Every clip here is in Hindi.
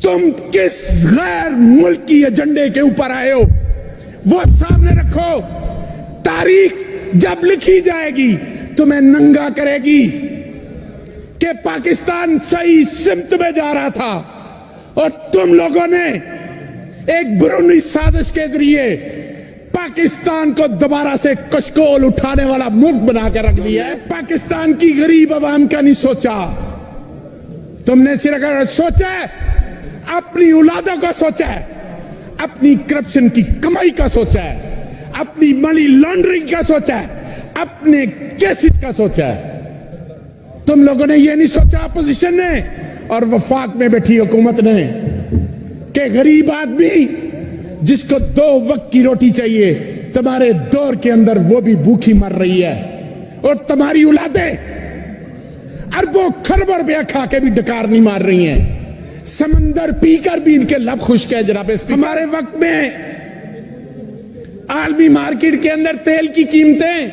तुम किस गैर मुल्की एजेंडे के ऊपर आए हो वो सामने रखो। तारीख जब लिखी जाएगी तुम्हें नंगा करेगी कि पाकिस्तान सही सिमत में जा रहा था और तुम लोगों ने एक बुरुनी साजिश के जरिए पाकिस्तान को दोबारा से कशकोल उठाने वाला मुल्क बना कर रख दिया है। पाकिस्तान की गरीब आवाम का नहीं सोचा, तुमने सिर्फ अगर सोचा है अपनी औलादों का सोचा है, अपनी करप्शन की कमाई का सोचा है, अपनी मनी लॉन्ड्रिंग का सोचा है, अपने केसेस का सोचा है। तुम लोगों ने यह नहीं सोचा अपोजिशन ने और वफाक में बैठी हुकूमत ने कि गरीब आदमी जिसको 2 वक्त की रोटी चाहिए तुम्हारे दौर के अंदर वो भी भूखी मर रही है और तुम्हारी औलादें अरबों खरबों रुपया खा के भी डकार नहीं मार रही हैं। समंदर पीकर भी इनके लब खुश्क है। जनाब हमारे वक्त में आलमी मार्केट के अंदर तेल की कीमतें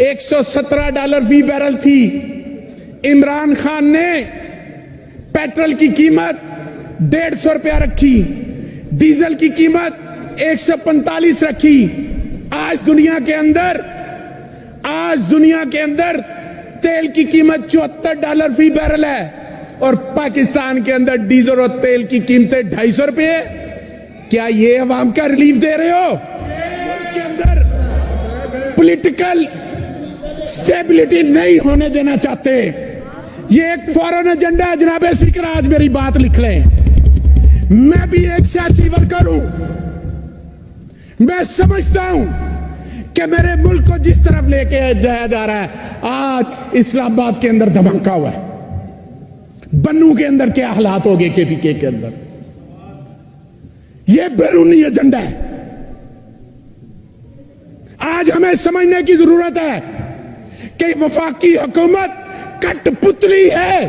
$117 फी बैरल थी। इमरान खान ने पेट्रोल की कीमत ₹150 रखी, डीजल की कीमत 145 रखी। आज दुनिया के अंदर तेल की कीमत $74 फी बैरल है और पाकिस्तान के अंदर डीजल और तेल की कीमतें ₹250। क्या ये अवाम का रिलीफ दे रहे हो? के अंदर पॉलिटिकल स्टेबिलिटी नहीं होने देना चाहते। ये एक फॉरेन एजेंडा है। जनाब स्पीकर आज मेरी बात लिख लें, मैं भी एक सियासी वर्कर हूं। मैं समझता हूं कि मेरे मुल्क को जिस तरफ लेके जाया जा रहा है, आज इस्लामाबाद के अंदर धमाका हुआ है, बन्नू के अंदर क्या हालात हो गए, केपीके के अंदर, यह बैरूनी एजेंडा है। आज हमें समझने की जरूरत है कि वफाकी हुकूमत कठपुतली है,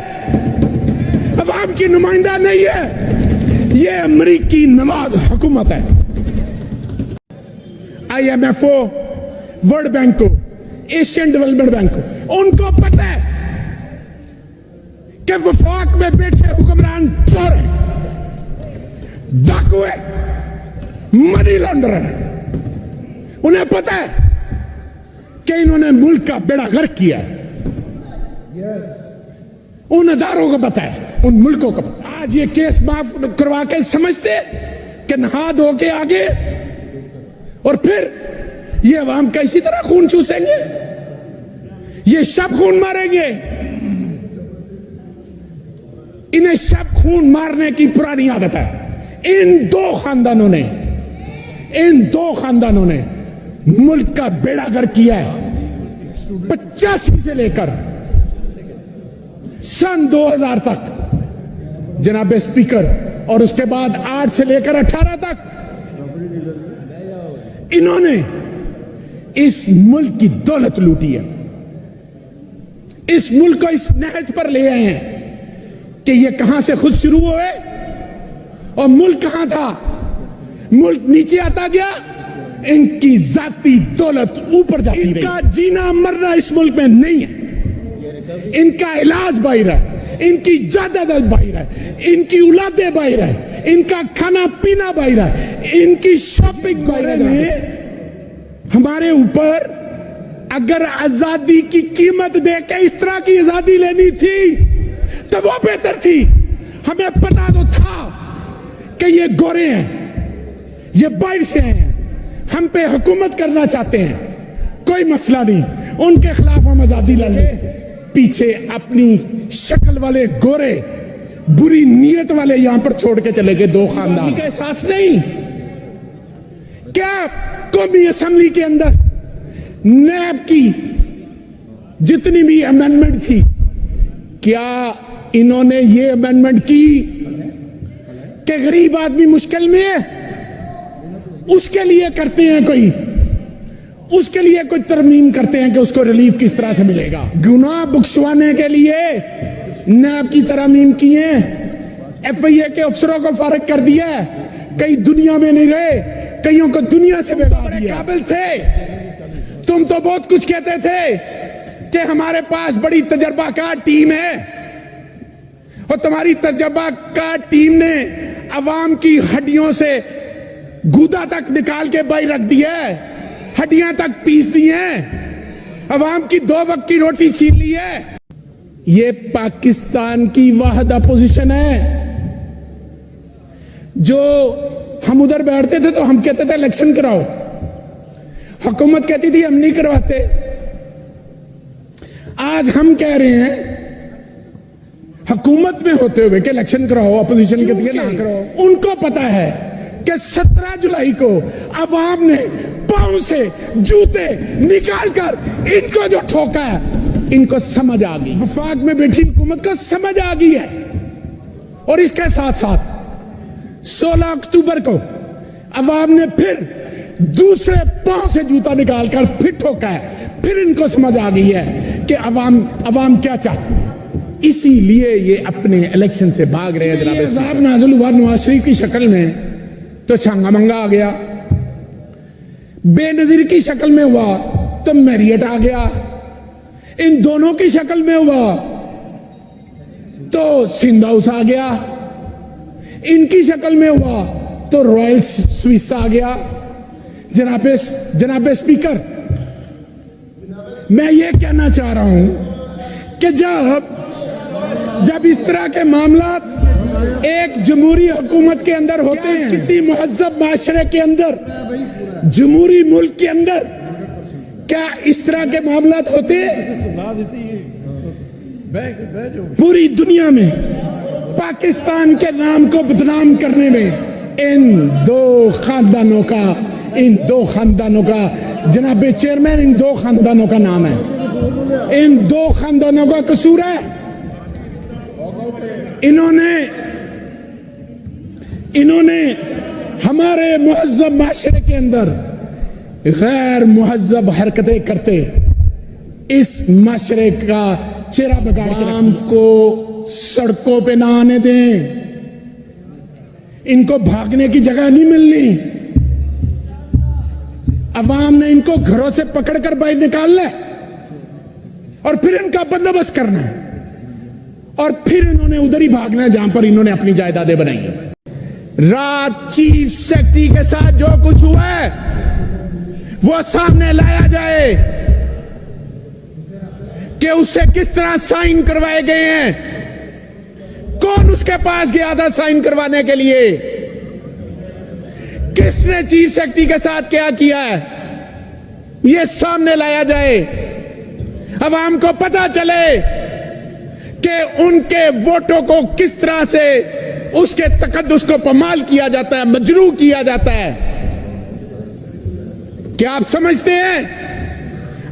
अवाम की नुमाइंदा नहीं है। ये अमरीकी नवाज हुकूमत है। IMF को, वर्ल्ड बैंक को, एशियन डेवलपमेंट बैंक को, उनको पता है कि वफाक में बैठे हुक्मरान चोर है, डाकू है, मनी लॉन्डर है। उन्हें पता है कि इन्होंने मुल्क का बेड़ा गर्क किया है। उन अदारों को पता है, उन मुल्कों को पता है। आज ये केस माफ करवा के समझते कि नहा धो के आगे और फिर ये अवाम का इसी तरह खून चूसेंगे, ये शब खून मारेंगे। इन्हें शब खून मारने की पुरानी आदत है। इन दो खानदानों ने मुल्क का बेड़ा गर्क किया है। 85 से लेकर सन 2000 तक जनाब स्पीकर, और उसके बाद 8 से लेकर 18 तक इन्होंने इस मुल्क की दौलत लूटी है। इस मुल्क को इस नहज पर ले आए हैं कि ये कहां से खुद शुरू हुए और मुल्क कहां था। मुल्क नीचे आता गया, इनकी जाती दौलत ऊपर जाती रही। इनका जीना मरना इस मुल्क में नहीं है। इनका इलाज बाहर है, इनकी जायदाद बाहर है, इनकी औलादें बाहर है, इनका खाना पीना बाहर है, इनकी शॉपिंग बाहर है। हमारे ऊपर अगर आजादी की कीमत देके इस तरह की आजादी लेनी थी तो वो बेहतर थी। हमें पता तो था कि ये गोरे हैं, ये बाहर से हैं, हम पे हुकूमत करना चाहते हैं, कोई मसला नहीं, उनके खिलाफ हम आजादी ला लें। पीछे अपनी शक्ल वाले गोरे, बुरी नीयत वाले यहां पर छोड़ के चले गए 2 खानदान का एहसास नहीं। क्या कौमी असेंबली के अंदर नैब की जितनी भी अमेंडमेंट थी, क्या इन्होंने ये अमेंडमेंट की कि गरीब आदमी मुश्किल में है उसके लिए करते हैं, उसके लिए कोई तरमीम करते हैं कि उसको रिलीफ किस तरह से मिलेगा। गुनाह बख्शवाने के लिए नैब की तरमीम की है, FIA के अफसरों को फारिग कर दिया है, कई दुनिया में नहीं रहे, कईयों को दुनिया से बेकार किया। काबिल थे, तुम तो बहुत कुछ कहते थे कि हमारे पास बड़ी तजर्बाकार टीम है और तुम्हारी तजर्बाकार टीम ने अवाम की हड्डियों से गूदा तक निकाल के बाहर रख दिया है, हड्डियां तक पीस दी हैं, अवाम की 2 वक्त की रोटी छीन ली है। ये पाकिस्तान की वाहिद अपोजिशन है। जो हम उधर बैठते थे तो हम कहते थे इलेक्शन कराओ, हुकूमत कहती थी हम नहीं करवाते। आज हम कह रहे हैं हुकूमत में होते हुए कि इलेक्शन कराओ, अपोजिशन कहती है ना कराओ। उनको पता है कि 17 जुलाई को अवाम ने पांव से जूते निकालकर इनको जो ठोका है, इनको समझ आ गई, वफाक में बैठी हुकूमत को समझ आ गई है। और इसके साथ साथ 16 अक्टूबर को अवाम ने फिर दूसरे पांव से जूता निकालकर फिर ठोका है। फिर इनको समझ आ गई है कि अवाम क्या चाहती है, इसीलिए ये अपने इलेक्शन से भाग रहे हैं। जनाब अज़ाब नाज़िल हुआ नवाज शरीफ की शक्ल में तो छंगा मंगा आ गया, बेनजीर की शक्ल में हुआ तो मैरियट आ गया, इन दोनों की शक्ल में हुआ तो सिंध हाउस आ गया, इनकी शक्ल में हुआ तो रॉयल स्विस आ गया। जनाब स्पीकर, मैं ये कहना चाह रहा हूं कि जब इस तरह के मामला एक जमहूरी हुकूमत के अंदर होते हैं, किसी मुहज़्ज़ब माशरे के अंदर, जमहूरी मुल्क के अंदर, क्या इस तरह के मामला होते हैं? पूरी दुनिया में पाकिस्तान के नाम को बदनाम करने में इन दो खानदानों का जनाब चेयरमैन, इन 2 खानदानों का नाम है, इन 2 खानदानों का कसूर है। इन्होंने हमारे मुहज़्ज़ब माशरे के अंदर गैर मुहज़्ज़ब हरकतें करते इस माशरे का चेहरा बिगाड़ के आम को सड़कों पे ना आने दें, इनको भागने की जगह नहीं मिलनी। अवाम ने इनको घरों से पकड़कर बाहर निकालना है और फिर इनका बंदोबस्त करना है और फिर इन्होंने उधर ही भागना है जहां पर इन्होंने अपनी जायदादें बनाई है। रात चीफ सेक्रेटरी के साथ जो कुछ हुआ है वो सामने लाया जाए कि उससे किस तरह साइन करवाए गए हैं, कौन उसके पास गया था साइन करवाने के लिए, किसने चीफ सेक्रेटरी के साथ क्या किया है, यह सामने लाया जाए। अवाम को पता चले कि उनके वोटों को किस तरह से उसके तकद्दुस को पमाल किया जाता है, मजरू किया जाता है। क्या आप समझते हैं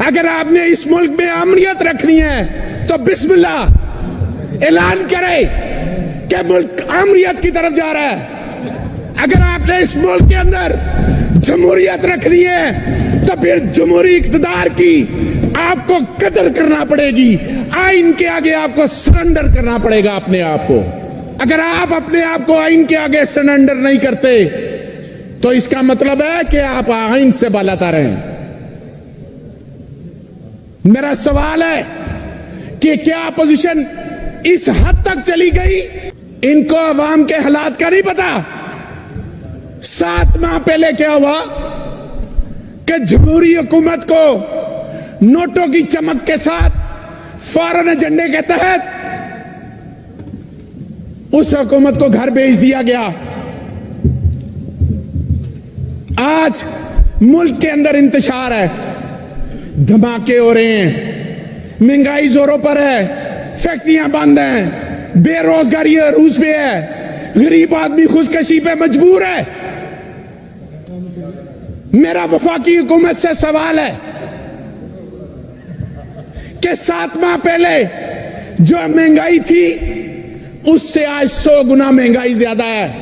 अगर आपने इस मुल्क में अमनियत रखनी है तो बिस्मिल्लाह ऐलान करें कि मुल्क अमनियत की तरफ जा रहा है। अगर आपने इस मुल्क के अंदर जमहूरियत रखनी है तो फिर जमहूरी इक़्तिदार की आपको कदर करना पड़ेगी, आइन के आगे आपको सरेंडर करना पड़ेगा अपने आप को। अगर आप अपने आप को आइन के आगे सरेंडर नहीं करते तो इसका मतलब है कि आप आइन से बालातर हैं। मेरा सवाल है कि क्या अपोजिशन इस हद तक चली गई, इनको अवाम के हालात का नहीं पता। 7 माह पहले क्या हुआ कि जमहूरी हुकूमत को नोटों की चमक के साथ फॉरेन एजेंडे के तहत उस हुकूमत को घर भेज दिया गया। आज मुल्क के अंदर इंतशार है, धमाके हो रहे हैं, महंगाई जोरों पर है, फैक्ट्रियां बंद हैं, बेरोजगारी अरूज पे है, गरीब आदमी खुदकशी पे मजबूर है। मेरा वफाकी हुकूमत से सवाल है कि 7 माह पहले जो महंगाई थी उससे आज 100 गुना महंगाई ज्यादा है।